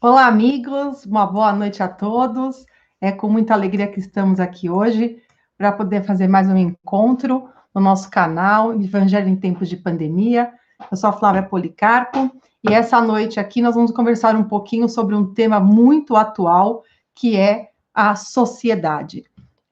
Olá, amigos, uma boa noite a todos. É com muita alegria que estamos aqui hoje para poder fazer mais um encontro no nosso canal Evangelho em Tempos de Pandemia. Eu sou a Flávia Policarpo e essa noite aqui nós vamos conversar um pouquinho sobre um tema muito atual, que é a sociedade,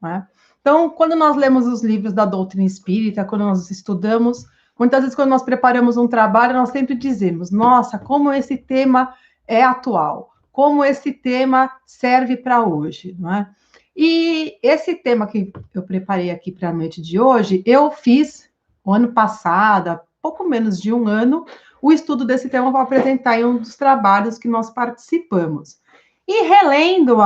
né? Então, quando nós lemos os livros da doutrina espírita, quando nós estudamos, muitas vezes quando nós preparamos um trabalho, nós sempre dizemos, nossa, como esse tema é atual, como esse tema serve para hoje, não é? E esse tema que eu preparei aqui para a noite de hoje, eu fiz o ano passado, há pouco menos de um ano, o estudo desse tema para apresentar em um dos trabalhos que nós participamos. E relendo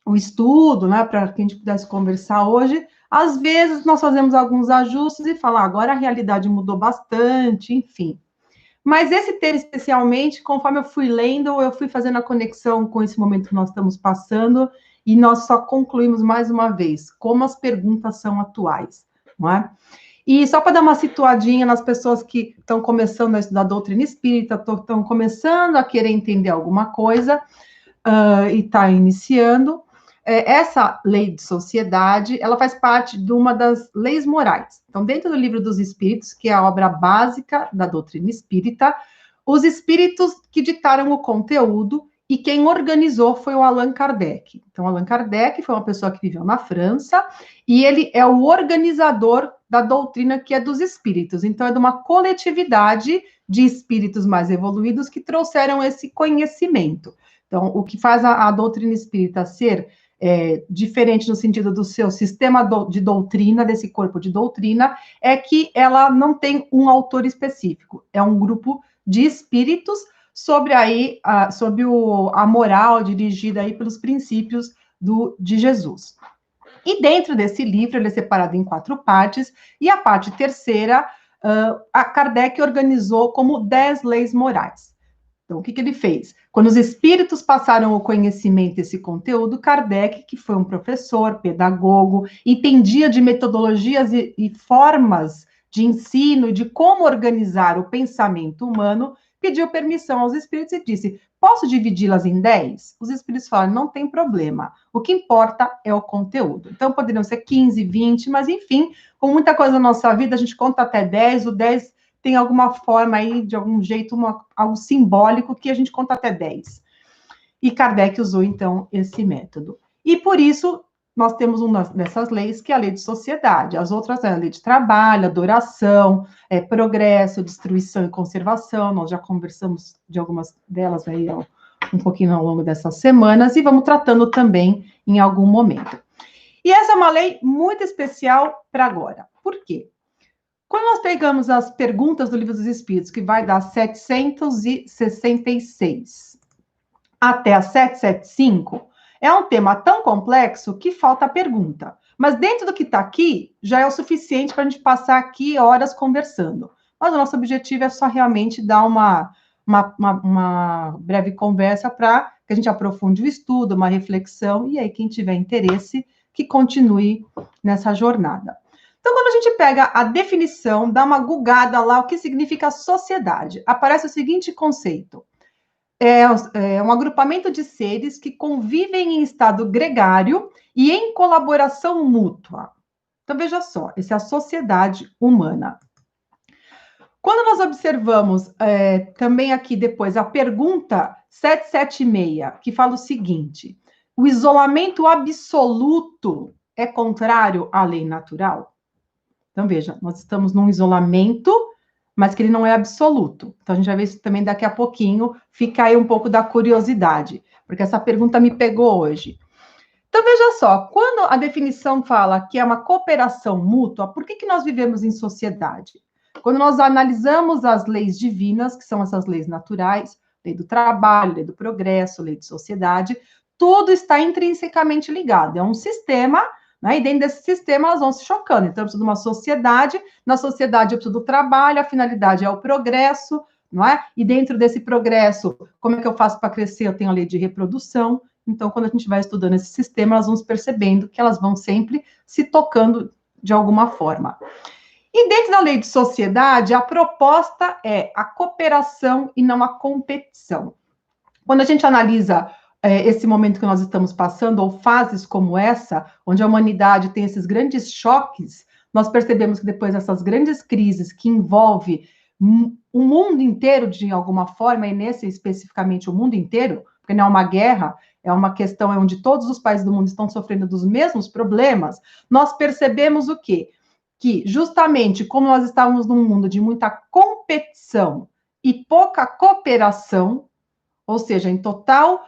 o estudo, né, para que a gente pudesse conversar hoje, às vezes nós fazemos alguns ajustes e falamos, agora a realidade mudou bastante, enfim. Mas esse tema especialmente, conforme eu fui lendo, eu fui fazendo a conexão com esse momento que nós estamos passando, e nós só concluímos mais uma vez, como as perguntas são atuais, não é? E só para dar uma situadinha nas pessoas que estão começando a estudar doutrina espírita, estão começando a querer entender alguma coisa, e está iniciando, essa lei de sociedade, ela faz parte de uma das leis morais. Então, dentro do Livro dos Espíritos, que é a obra básica da doutrina espírita, os espíritos que ditaram o conteúdo e quem organizou foi o Allan Kardec. Então, Allan Kardec foi uma pessoa que viveu na França e ele é o organizador da doutrina que é dos espíritos. Então, é de uma coletividade de espíritos mais evoluídos que trouxeram esse conhecimento. Então, o que faz a doutrina espírita ser diferente no sentido do seu sistema de doutrina, desse corpo de doutrina, é que ela não tem um autor específico, é um grupo de espíritos sobre a moral dirigida aí pelos princípios de Jesus. E dentro desse livro, ele é separado em 4 partes, e a parte terceira, a Kardec organizou como 10 leis morais. Então, o que ele fez? Quando os espíritos passaram o conhecimento desse conteúdo, Kardec, que foi um professor, pedagogo, entendia de metodologias e formas de ensino e de como organizar o pensamento humano, pediu permissão aos espíritos e disse, posso dividi-las em 10? Os espíritos falaram, não tem problema, o que importa é o conteúdo. Então, poderiam ser 15, 20, mas enfim, com muita coisa na nossa vida, a gente conta até 10, o 10 tem alguma forma aí, de algum jeito, algo simbólico que a gente conta até 10. E Kardec usou, então, esse método. E por isso, nós temos uma dessas leis, que é a lei de sociedade. As outras é a lei de trabalho, adoração, progresso, destruição e conservação. Nós já conversamos de algumas delas aí, um pouquinho ao longo dessas semanas, e vamos tratando também em algum momento. E essa é uma lei muito especial para agora. Por quê? Quando nós pegamos as perguntas do Livro dos Espíritos, que vai dar 766 até a 775, é um tema tão complexo que falta a pergunta. Mas dentro do que está aqui, já é o suficiente para a gente passar aqui horas conversando. Mas o nosso objetivo é só realmente dar uma breve conversa para que a gente aprofunde o estudo, uma reflexão, e aí quem tiver interesse, que continue nessa jornada. Então, quando a gente pega a definição, dá uma gugada lá, o que significa sociedade, aparece o seguinte conceito. É um agrupamento de seres que convivem em estado gregário e em colaboração mútua. Então, veja só, essa é a sociedade humana. Quando nós observamos também aqui depois a pergunta 776, que fala o seguinte, o isolamento absoluto é contrário à lei natural? Então, veja, nós estamos num isolamento, mas que ele não é absoluto. Então, a gente vai ver isso também daqui a pouquinho, fica aí um pouco da curiosidade, porque essa pergunta me pegou hoje. Então, veja só, quando a definição fala que é uma cooperação mútua, por que nós vivemos em sociedade? Quando nós analisamos as leis divinas, que são essas leis naturais, lei do trabalho, lei do progresso, lei de sociedade, tudo está intrinsecamente ligado. É um sistema, né? E dentro desse sistema elas vão se chocando. Então, eu preciso de uma sociedade, na sociedade eu preciso do trabalho, a finalidade é o progresso, não é? E dentro desse progresso, como é que eu faço para crescer? Eu tenho a lei de reprodução. Então, quando a gente vai estudando esse sistema, elas vão percebendo que elas vão sempre se tocando de alguma forma. E dentro da lei de sociedade, a proposta é a cooperação e não a competição. Quando a gente analisa esse momento que nós estamos passando, ou fases como essa, onde a humanidade tem esses grandes choques, nós percebemos que depois dessas grandes crises que envolvem o mundo inteiro, de alguma forma, e nesse especificamente o mundo inteiro, porque não é uma guerra, é uma questão onde todos os países do mundo estão sofrendo dos mesmos problemas, nós percebemos o quê? Que justamente como nós estávamos num mundo de muita competição e pouca cooperação, ou seja, em total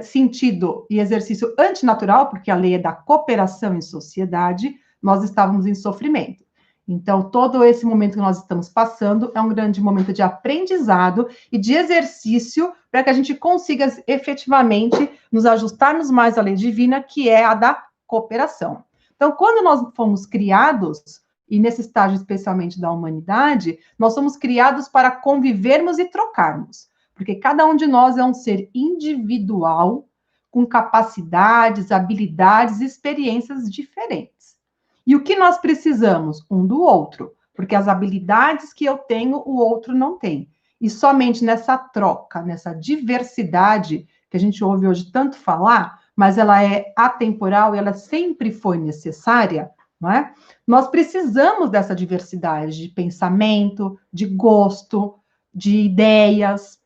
sentido e exercício antinatural, porque a lei é da cooperação em sociedade, nós estávamos em sofrimento. Então, todo esse momento que nós estamos passando é um grande momento de aprendizado e de exercício para que a gente consiga efetivamente nos ajustarmos mais à lei divina, que é a da cooperação. Então, quando nós fomos criados, e nesse estágio especialmente da humanidade, nós somos criados para convivermos e trocarmos, porque cada um de nós é um ser individual, com capacidades, habilidades e experiências diferentes. E o que nós precisamos? Um do outro, porque as habilidades que eu tenho, o outro não tem. E somente nessa troca, nessa diversidade, que a gente ouve hoje tanto falar, mas ela é atemporal e ela sempre foi necessária, não é? Nós precisamos dessa diversidade de pensamento, de gosto, de ideias,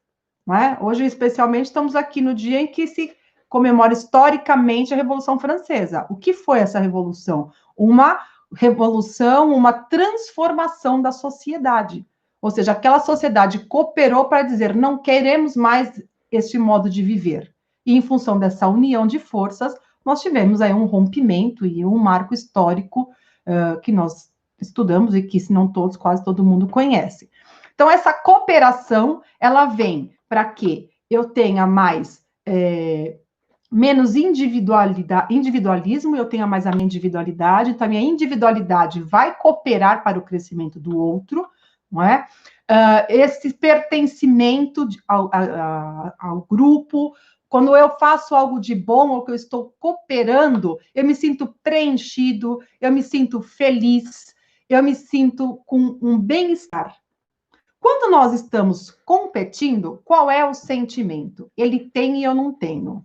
não é? Hoje, especialmente, estamos aqui no dia em que se comemora historicamente a Revolução Francesa. O que foi essa revolução? Uma revolução, uma transformação da sociedade. Ou seja, aquela sociedade cooperou para dizer, não queremos mais este modo de viver. E em função dessa união de forças, nós tivemos aí um rompimento e um marco histórico que nós estudamos e que, se não todos, quase todo mundo conhece. Então, essa cooperação, ela vem para que eu tenha mais menos individualismo, eu tenha mais a minha individualidade, então a minha individualidade vai cooperar para o crescimento do outro, não é? Esse pertencimento ao grupo, quando eu faço algo de bom ou que eu estou cooperando, eu me sinto preenchido, eu me sinto feliz, eu me sinto com um bem-estar. Quando nós estamos competindo, qual é o sentimento? Ele tem e eu não tenho.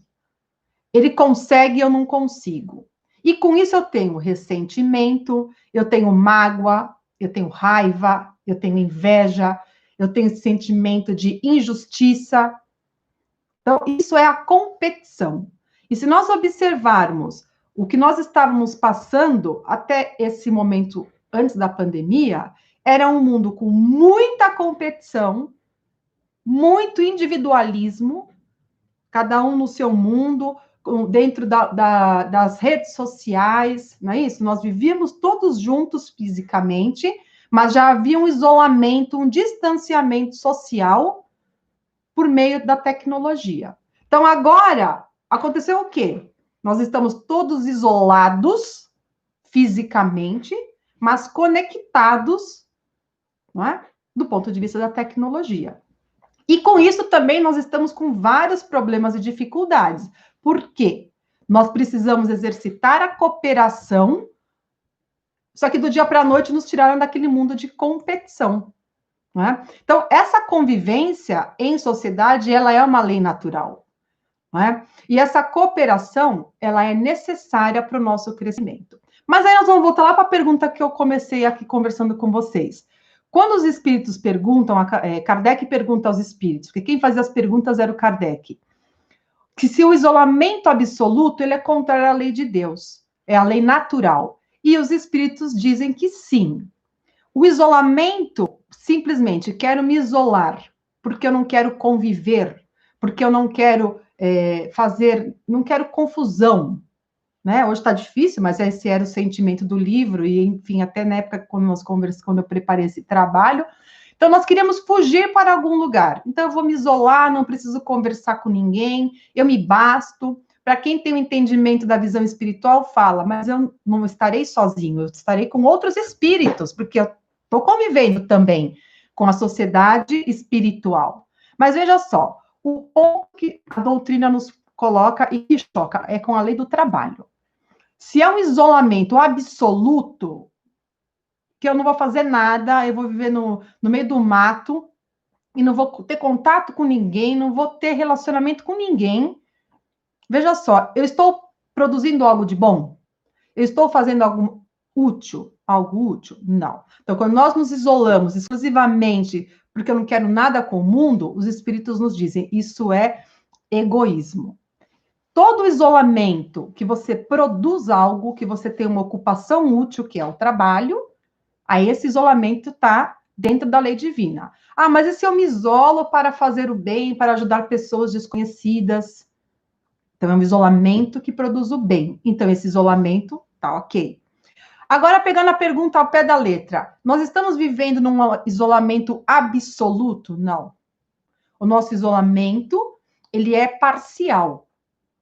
Ele consegue e eu não consigo. E com isso eu tenho ressentimento, eu tenho mágoa, eu tenho raiva, eu tenho inveja, eu tenho sentimento de injustiça. Então, isso é a competição. E se nós observarmos o que nós estávamos passando até esse momento, antes da pandemia, era um mundo com muita competição, muito individualismo, cada um no seu mundo, dentro das redes sociais, não é isso? Nós vivíamos todos juntos fisicamente, mas já havia um isolamento, um distanciamento social por meio da tecnologia. Então, agora, aconteceu o quê? Nós estamos todos isolados fisicamente, mas conectados, não é? Do ponto de vista da tecnologia. E com isso também nós estamos com vários problemas e dificuldades. Por quê? Nós precisamos exercitar a cooperação, só que do dia para a noite nos tiraram daquele mundo de competição. Não é? Então, essa convivência em sociedade, ela é uma lei natural. Não é? E essa cooperação, ela é necessária para o nosso crescimento. Mas aí nós vamos voltar lá para a pergunta que eu comecei aqui conversando com vocês. Quando os espíritos perguntam, Kardec pergunta aos espíritos, porque quem fazia as perguntas era o Kardec, que se o isolamento absoluto ele é contrário à lei de Deus, é a lei natural. E os espíritos dizem que sim. O isolamento, simplesmente, quero me isolar, porque eu não quero conviver, porque eu não quero não quero confusão, né? Hoje está difícil, mas esse era o sentimento do livro, e enfim, até na época quando eu preparei esse trabalho. Então, nós queríamos fugir para algum lugar. Então, eu vou me isolar, não preciso conversar com ninguém, eu me basto. Para quem tem o entendimento da visão espiritual, fala, mas eu não estarei sozinho, eu estarei com outros espíritos, porque eu estou convivendo também com a sociedade espiritual. Mas veja só, o ponto que a doutrina nos coloca e que choca é com a lei do trabalho. Se é um isolamento absoluto, que eu não vou fazer nada, eu vou viver no meio do mato, e não vou ter contato com ninguém, não vou ter relacionamento com ninguém. Veja só, eu estou produzindo algo de bom? Eu estou fazendo algo útil? Algo útil? Não. Então, quando nós nos isolamos exclusivamente porque eu não quero nada com o mundo, os espíritos nos dizem, isso é egoísmo. Todo isolamento que você produz algo, que você tem uma ocupação útil, que é o trabalho, aí esse isolamento está dentro da lei divina. Ah, mas e se eu me isolo para fazer o bem, para ajudar pessoas desconhecidas? Então, é um isolamento que produz o bem. Então, esse isolamento tá ok. Agora, pegando a pergunta ao pé da letra, nós estamos vivendo num isolamento absoluto? Não. O nosso isolamento, ele é parcial.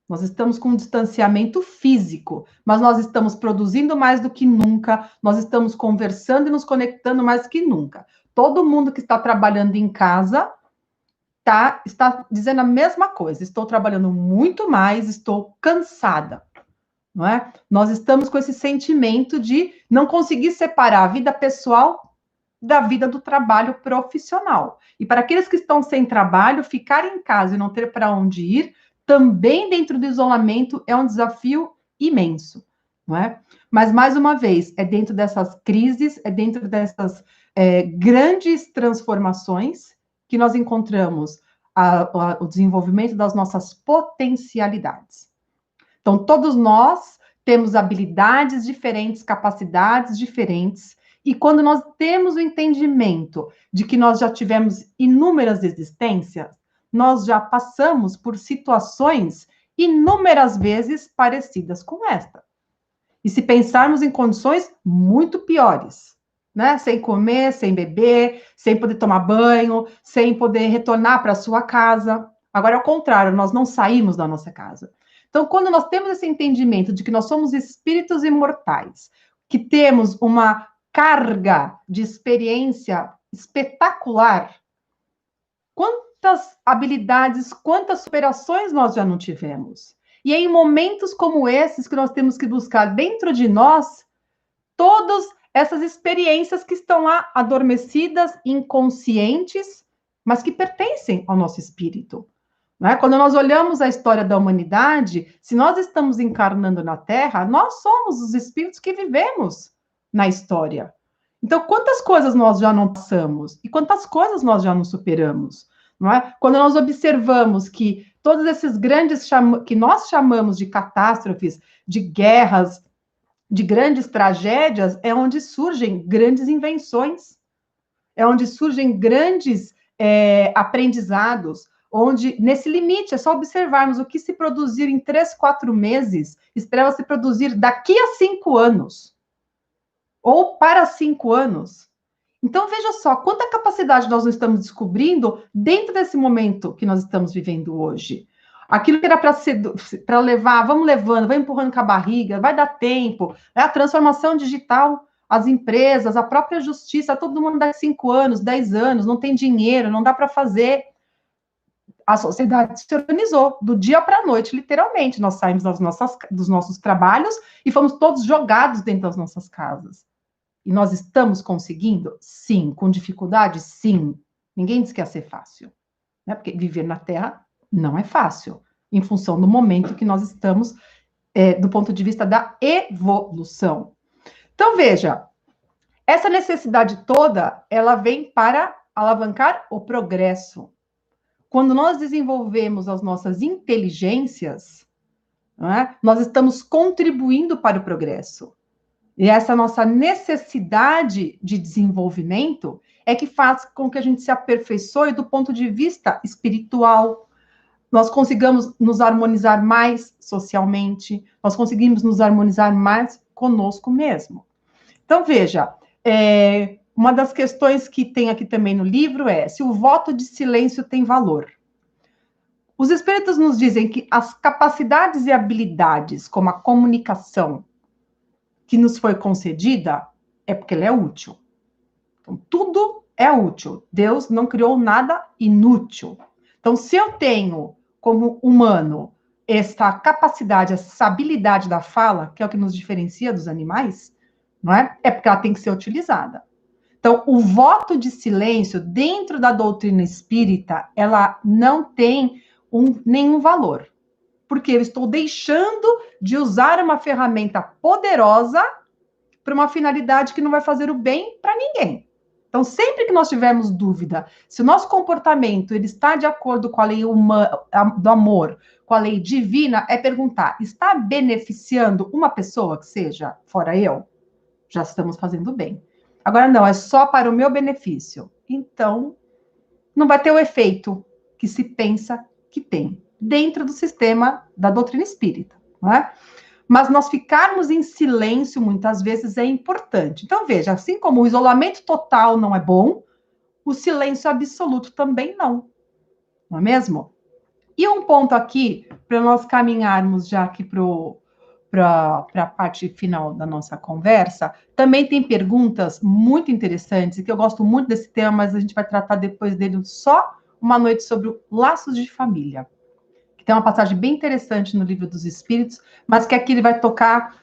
Nós estamos com um distanciamento físico, mas nós estamos produzindo mais do que nunca, nós estamos conversando e nos conectando mais do que nunca. Todo mundo que está trabalhando em casa está dizendo a mesma coisa. Estou trabalhando muito mais, estou cansada. Não é? Nós estamos com esse sentimento de não conseguir separar a vida pessoal da vida do trabalho profissional. E para aqueles que estão sem trabalho, ficar em casa e não ter para onde ir, também dentro do isolamento é um desafio imenso, não é? Mas, mais uma vez, é dentro dessas crises, é dentro dessas grandes transformações que nós encontramos o desenvolvimento das nossas potencialidades. Então, todos nós temos habilidades diferentes, capacidades diferentes, e quando nós temos o entendimento de que nós já tivemos inúmeras existências, nós já passamos por situações inúmeras vezes parecidas com esta. E se pensarmos em condições muito piores, né? Sem comer, sem beber, sem poder tomar banho, sem poder retornar para a sua casa. Agora, ao contrário, nós não saímos da nossa casa. Então, quando nós temos esse entendimento de que nós somos espíritos imortais, que temos uma carga de experiência espetacular, quantas habilidades, quantas superações nós já não tivemos? E é em momentos como esses que nós temos que buscar dentro de nós todas essas experiências que estão lá adormecidas, inconscientes, mas que pertencem ao nosso espírito. Né? Quando nós olhamos a história da humanidade, se nós estamos encarnando na Terra, nós somos os espíritos que vivemos na história. Então, quantas coisas nós já não passamos e quantas coisas nós já não superamos? Não é? Quando nós observamos que todos esses grandes que nós chamamos de catástrofes, de guerras, de grandes tragédias, é onde surgem grandes invenções, é onde surgem grandes aprendizados, onde, nesse limite, é só observarmos o que se produzir em 3, 4 meses, espera se produzir daqui a 5 anos, ou para 5 anos. Então, veja só, quanta capacidade nós não estamos descobrindo dentro desse momento que nós estamos vivendo hoje. Aquilo que era para levar, vamos levando, vai empurrando com a barriga, vai dar tempo, é a transformação digital, as empresas, a própria justiça, todo mundo dá 5 anos, 10 anos, não tem dinheiro, não dá para fazer. A sociedade se organizou do dia para a noite, literalmente. Nós saímos dos nossos trabalhos e fomos todos jogados dentro das nossas casas. E nós estamos conseguindo? Sim. Com dificuldade? Sim. Ninguém diz que ia ser fácil. Né? Porque viver na Terra não é fácil, em função do momento que nós estamos, do ponto de vista da evolução. Então, veja, essa necessidade toda, ela vem para alavancar o progresso. Quando nós desenvolvemos as nossas inteligências, não é? Nós estamos contribuindo para o progresso. E essa nossa necessidade de desenvolvimento é que faz com que a gente se aperfeiçoe do ponto de vista espiritual. Nós consigamos nos harmonizar mais socialmente, nós conseguimos nos harmonizar mais conosco mesmo. Então, veja, uma das questões que tem aqui também no livro é se o voto de silêncio tem valor. Os espíritos nos dizem que as capacidades e habilidades, como a comunicação, que nos foi concedida, é porque ela é útil. Então, tudo é útil. Deus não criou nada inútil. Então, se eu tenho, como humano, essa capacidade, essa habilidade da fala, que é o que nos diferencia dos animais, não é? É porque ela tem que ser utilizada. Então, o voto de silêncio dentro da doutrina espírita, ela não tem nenhum valor. Porque eu estou deixando de usar uma ferramenta poderosa para uma finalidade que não vai fazer o bem para ninguém. Então, sempre que nós tivermos dúvida se o nosso comportamento ele está de acordo com a lei humana, do amor, com a lei divina, é perguntar, está beneficiando uma pessoa que seja, fora eu? Já estamos fazendo bem. Agora, não, é só para o meu benefício. Então, não vai ter o efeito que se pensa que tem dentro do sistema da doutrina espírita, não é? Mas nós ficarmos em silêncio, muitas vezes, é importante. Então, veja, assim como o isolamento total não é bom, o silêncio absoluto também não é mesmo? E um ponto aqui, para nós caminharmos já aqui para a parte final da nossa conversa, também tem perguntas muito interessantes, e que eu gosto muito desse tema, mas a gente vai tratar depois dele só uma noite sobre laços de família. Tem uma passagem bem interessante no Livro dos Espíritos, mas que aqui ele vai tocar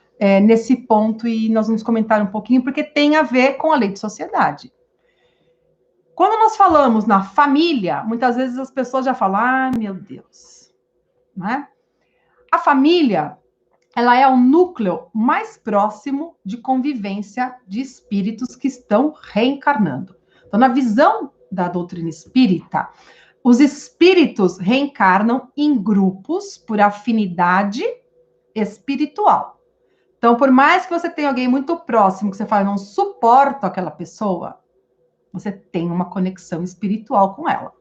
nesse ponto e nós vamos comentar um pouquinho, porque tem a ver com a lei de sociedade. Quando nós falamos na família, muitas vezes as pessoas já falam, ah, meu Deus, não é? A família, ela é o núcleo mais próximo de convivência de espíritos que estão reencarnando. Então, na visão da doutrina espírita, os espíritos reencarnam em grupos por afinidade espiritual. Então, por mais que você tenha alguém muito próximo, que você fala, não suporto aquela pessoa, você tem uma conexão espiritual com ela.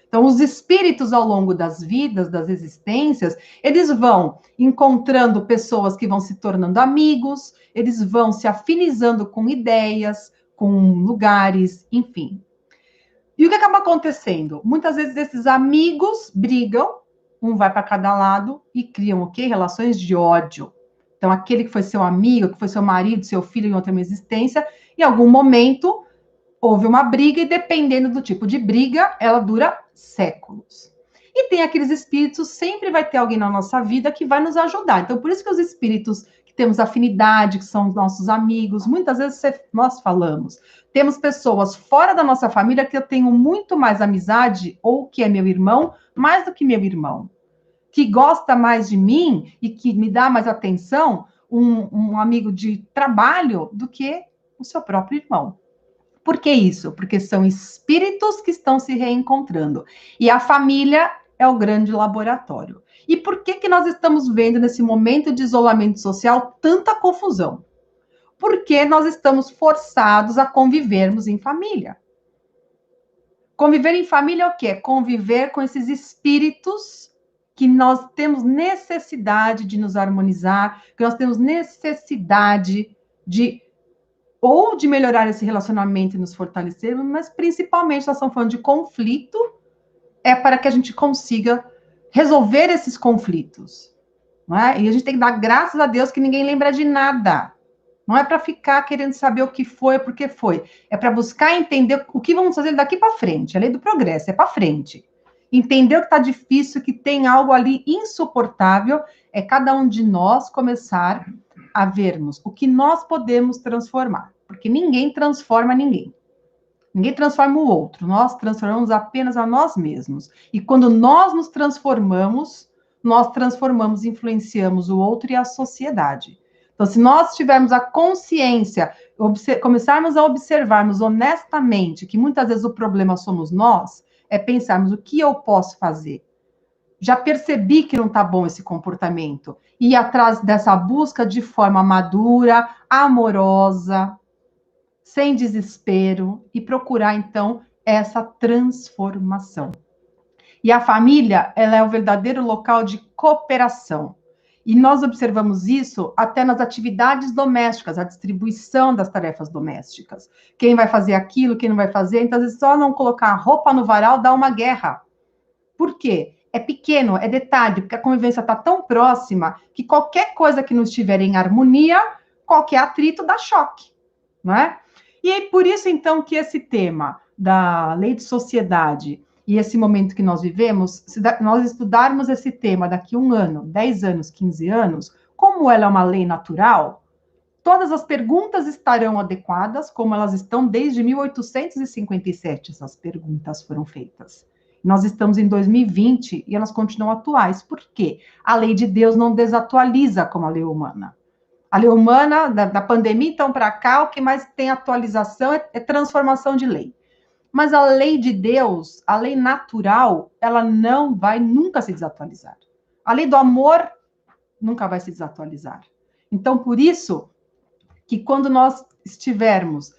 Então, os espíritos, ao longo das vidas, das existências, eles vão encontrando pessoas que vão se tornando amigos, eles vão se afinizando com ideias, com lugares, enfim. E o que acaba acontecendo? Muitas vezes esses amigos brigam, um vai para cada lado e criam o quê? Relações de ódio. Então, aquele que foi seu amigo, que foi seu marido, seu filho em outra existência, em algum momento houve uma briga e dependendo do tipo de briga, ela dura séculos. E tem aqueles espíritos, sempre vai ter alguém na nossa vida que vai nos ajudar. Então, por isso que os espíritos que temos afinidade, que são os nossos amigos, muitas vezes nós falamos, temos pessoas fora da nossa família que eu tenho muito mais amizade, ou que é meu irmão, mais do que meu irmão, que gosta mais de mim e que me dá mais atenção, um amigo de trabalho, do que o seu próprio irmão. Por que isso? Porque são espíritos que estão se reencontrando. E a família é o grande laboratório. E por que nós estamos vendo, nesse momento de isolamento social, tanta confusão? Porque nós estamos forçados a convivermos em família. Conviver em família é o quê? Conviver com esses espíritos que nós temos necessidade de nos harmonizar, que nós temos necessidade de ou de melhorar esse relacionamento e nos fortalecer, mas principalmente nós estamos falando de conflito, é para que a gente consiga resolver esses conflitos. Não é? E a gente tem que dar graças a Deus que ninguém lembra de nada. Não é para ficar querendo saber o que foi, por que foi. É para buscar entender o que vamos fazer daqui para frente. A lei do progresso é para frente. Entender o que está difícil, que tem algo ali insuportável, é cada um de nós começar a vermos o que nós podemos transformar. Porque ninguém transforma ninguém. Ninguém transforma o outro. Nós transformamos apenas a nós mesmos. E quando nós nos transformamos, influenciamos o outro e a sociedade. Então, se nós tivermos a consciência, começarmos a observarmos honestamente que muitas vezes o problema somos nós, é pensarmos o que eu posso fazer. Já percebi que não está bom esse comportamento. Ir atrás dessa busca de forma madura, amorosa, sem desespero, e procurar, então, essa transformação. E a família, ela é o verdadeiro local de cooperação. E nós observamos isso até nas atividades domésticas, a distribuição das tarefas domésticas. Quem vai fazer aquilo, quem não vai fazer. Então, às vezes, só não colocar a roupa no varal dá uma guerra. Por quê? É pequeno, é detalhe, porque a convivência está tão próxima que qualquer coisa que não estiver em harmonia, qualquer atrito dá choque, não é? E é por isso, então, que esse tema da lei de sociedade e esse momento que nós vivemos, se nós estudarmos esse tema daqui a 1 ano, 10 anos, 15 anos, como ela é uma lei natural, todas as perguntas estarão adequadas, como elas estão desde 1857, essas perguntas foram feitas. Nós estamos em 2020 e elas continuam atuais. Por quê? A lei de Deus não desatualiza como a lei humana. A lei humana, da pandemia então para cá, o que mais tem atualização é transformação de lei. Mas a lei de Deus, a lei natural, ela não vai nunca se desatualizar. A lei do amor nunca vai se desatualizar. Então, por isso que quando nós estivermos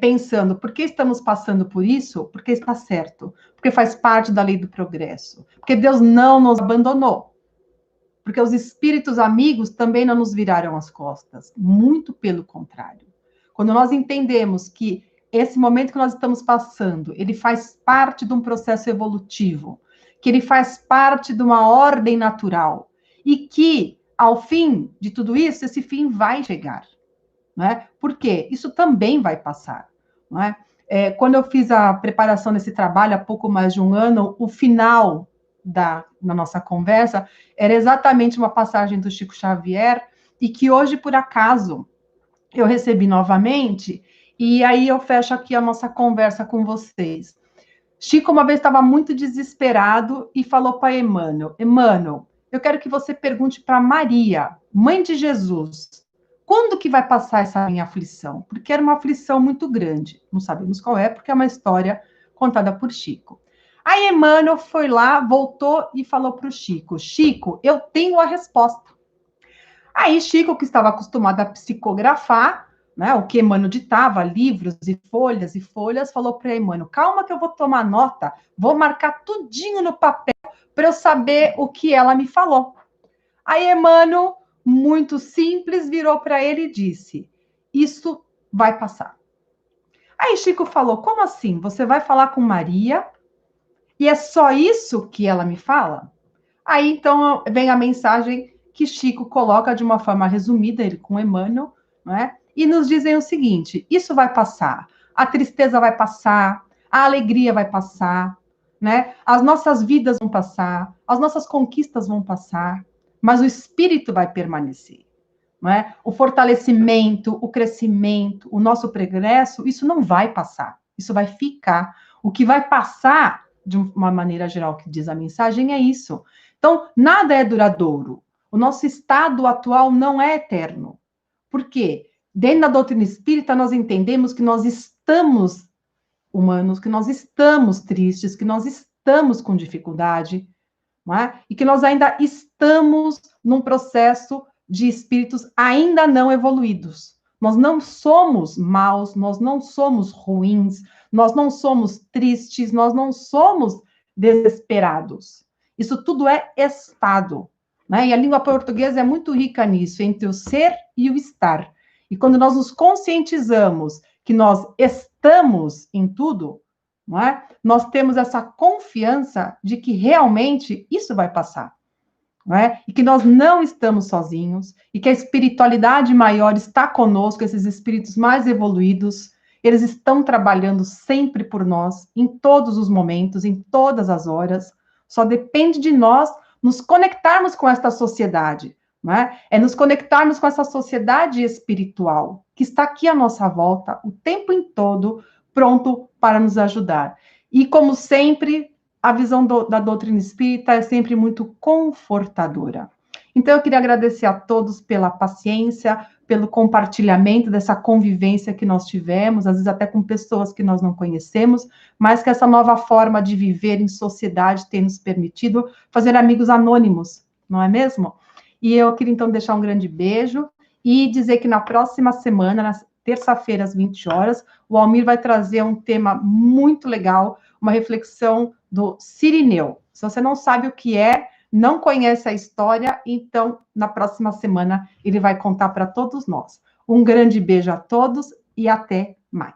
pensando por que estamos passando por isso, porque está certo, porque faz parte da lei do progresso, porque Deus não nos abandonou, porque os espíritos amigos também não nos viraram as costas, muito pelo contrário. Quando nós entendemos que esse momento que nós estamos passando, ele faz parte de um processo evolutivo, que ele faz parte de uma ordem natural, e que, ao fim de tudo isso, esse fim vai chegar. Não é? Por quê? Isso também vai passar. Não é? Quando eu fiz a preparação desse trabalho, há pouco mais de um ano, o final da nossa conversa era exatamente uma passagem do Chico Xavier, e que hoje, por acaso, eu recebi novamente, e aí eu fecho aqui a nossa conversa com vocês. Chico uma vez estava muito desesperado e falou para Emmanuel, Emmanuel, eu quero que você pergunte para Maria, mãe de Jesus, quando que vai passar essa minha aflição? Porque era uma aflição muito grande. Não sabemos qual é, porque é uma história contada por Chico. Aí Emmanuel foi lá, voltou e falou para o Chico, Chico, eu tenho a resposta. Aí Chico, que estava acostumado a psicografar, né, o que Emmanuel ditava, livros e folhas, falou para Emmanuel, calma que eu vou tomar nota, vou marcar tudinho no papel para eu saber o que ela me falou. Aí Emmanuel, muito simples, virou para ele e disse, isso vai passar. Aí Chico falou, como assim? Você vai falar com Maria e é só isso que ela me fala? Aí, então, vem a mensagem que Chico coloca de uma forma resumida, ele com Emmanuel, né? E nos dizem o seguinte, isso vai passar, a tristeza vai passar, a alegria vai passar, né? As nossas vidas vão passar, as nossas conquistas vão passar, mas o espírito vai permanecer, não é? O fortalecimento, o crescimento, o nosso progresso, isso não vai passar, isso vai ficar. O que vai passar, de uma maneira geral, que diz a mensagem, é isso. Então, nada é duradouro. O nosso estado atual não é eterno. Por quê? Dentro da doutrina espírita, nós entendemos que nós estamos humanos, que nós estamos tristes, que nós estamos com dificuldade, não é? E que nós ainda estamos num processo de espíritos ainda não evoluídos. Nós não somos maus, nós não somos ruins, nós não somos tristes, nós não somos desesperados. Isso tudo é estado, né? E a língua portuguesa é muito rica nisso, entre o ser e o estar. E quando nós nos conscientizamos que nós estamos em tudo, não é? Nós temos essa confiança de que realmente isso vai passar, não é? E que nós não estamos sozinhos, e que a espiritualidade maior está conosco, esses espíritos mais evoluídos, eles estão trabalhando sempre por nós, em todos os momentos, em todas as horas. Só depende de nós nos conectarmos com esta sociedade, não é? É nos conectarmos com essa sociedade espiritual, que está aqui à nossa volta, o tempo em todo, pronto para nos ajudar. E, como sempre, a visão da doutrina espírita é sempre muito confortadora. Então, eu queria agradecer a todos pela paciência, pelo compartilhamento dessa convivência que nós tivemos, às vezes até com pessoas que nós não conhecemos, mas que essa nova forma de viver em sociedade tem nos permitido fazer amigos anônimos, não é mesmo? E eu queria, então, deixar um grande beijo e dizer que na próxima semana, na terça-feira, às 20 horas, o Almir vai trazer um tema muito legal, uma reflexão do Cirineu. Se você não sabe o que é, não conhece a história, então, na próxima semana, ele vai contar para todos nós. Um grande beijo a todos e até mais.